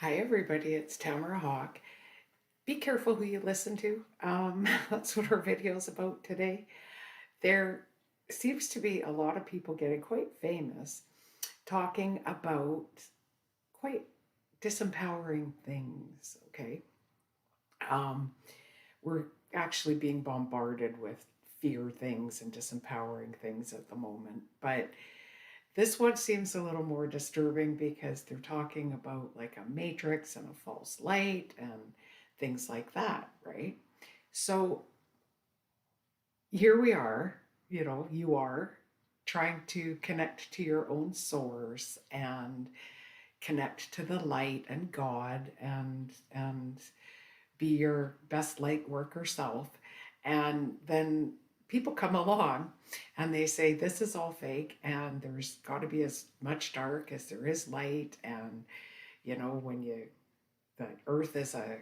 Hi, everybody. It's Tamara Hawk. Be careful who you listen to. That's what our video is about today. There seems to be a lot of people getting quite famous talking about quite disempowering things. Okay. Um, we're actually being bombarded with fear things and disempowering things at the moment. But this one seems a little more disturbing because they're talking about like a matrix and a false light and things like that, right? So here we are, you are trying to connect to your own source and connect to the light and God and be your best light worker self. And then people come along and they say, this is all fake, and there's got to be as much dark as there is light. And, when the earth is a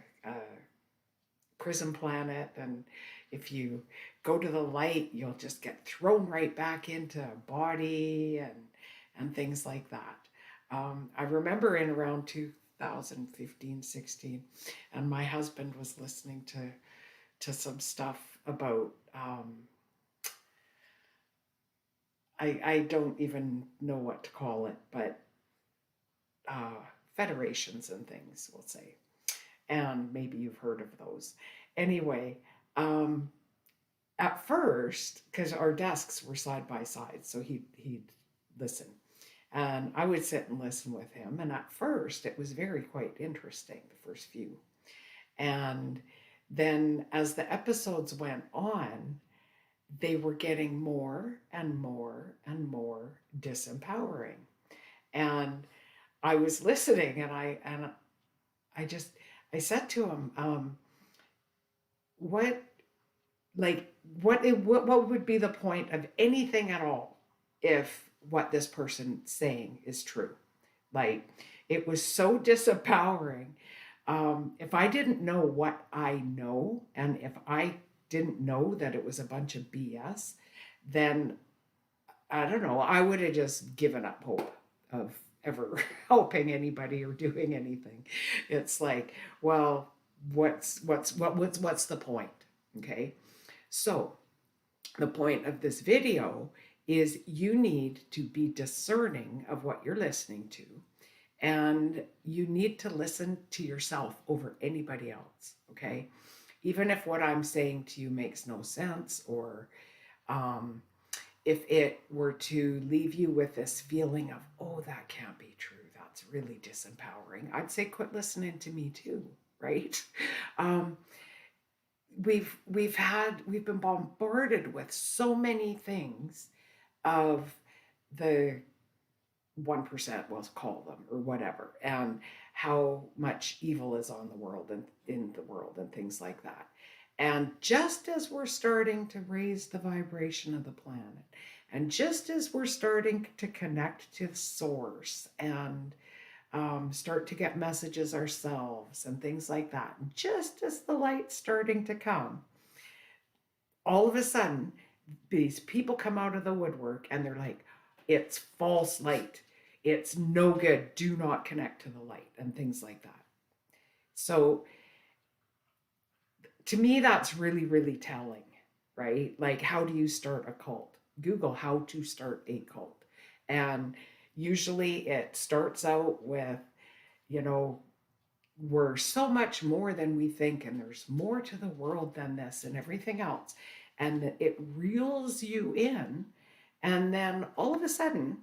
prison planet, and if you go to the light, you'll just get thrown right back into a body and things like that. I remember in around 2015, 16, and my husband was listening to some stuff about I don't even know what to call it, but uh, federations and things, we'll say. And maybe you've heard of those. Anyway, um, at first, because our desks were side by side, so he'd listen. And I would sit and listen with him. And at first, it was very quite interesting, the first few. And then as the episodes went on, they were getting more and more and more disempowering. And I was listening, and I just I said to him, what what would be the point of anything at all if what this person's saying is true? Like, it was so disempowering. If I didn't know what I know, and if I didn't know that it was a bunch of BS, then I don't know, I would have just given up hope of ever helping anybody or doing anything. It's like, well, what's the point? Okay. So the point of this video is you need to be discerning of what you're listening to, and you need to listen to yourself over anybody else. Okay. Even if what I'm saying to you makes no sense, or um, if it were to leave you with this feeling of, oh, that can't be true, that's really disempowering, I'd say quit listening to me too, right? Um, we've been bombarded with so many things of the 1%, we'll call them, or whatever, and how much evil is on the world and in the world and things like that. And just as we're starting to raise the vibration of the planet, and just as we're starting to connect to the source and start to get messages ourselves and things like that, just as the light's starting to come, all of a sudden, these people come out of the woodwork and they're like, it's false light. It's no good. Do not connect to the light and things like that. So to me, that's really, really telling, right? Like, how do you start a cult? Google how to start a cult. And usually it starts out with, you know, we're so much more than we think, and there's more to the world than this and everything else. And it reels you in. And then all of a sudden,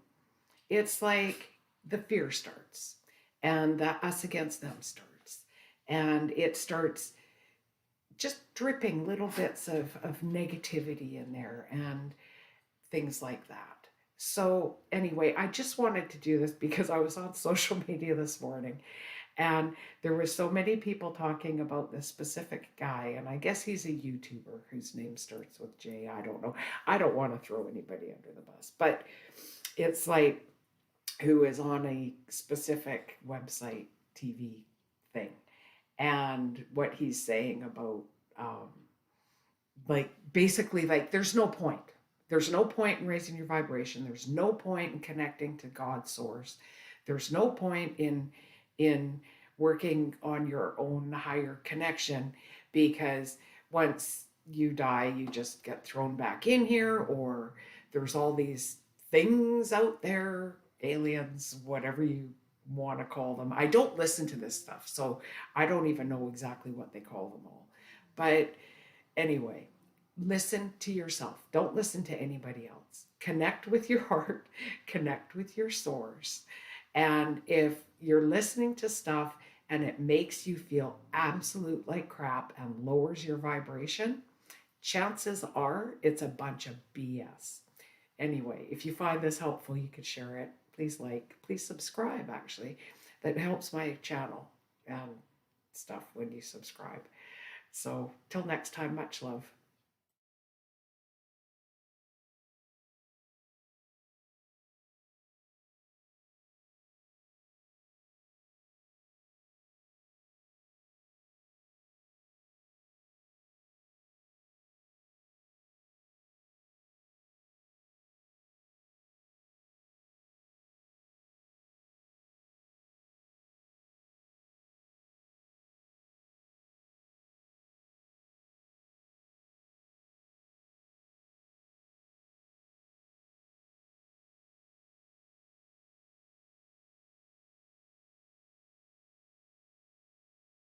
it's like the fear starts, and the us against them starts. And it starts just dripping little bits of negativity in there and things like that. So, anyway, I just wanted to do this because I was on social media this morning, and there were so many people talking about this specific guy, and I guess he's a YouTuber whose name starts with J. I don't know. I don't want to throw anybody under the bus, but it's like, who is on a specific website TV thing, and what he's saying about um, like, basically, like, there's no point. There's no point in raising your vibration. There's no point in connecting to God's source. There's no point in working on your own higher connection, because once you die, you just get thrown back in here, or there's all these things out there, aliens, whatever you want to call them. I don't listen to this stuff, so I don't even know exactly what they call them all. But anyway, listen to yourself. Don't listen to anybody else. Connect with your heart, connect with your source. And if you're listening to stuff and it makes you feel absolute like crap and lowers your vibration, chances are it's a bunch of BS. Anyway, if you find this helpful, you could share it. Please like, please subscribe, actually. That helps my channel and stuff when you subscribe. So, till next time, much love.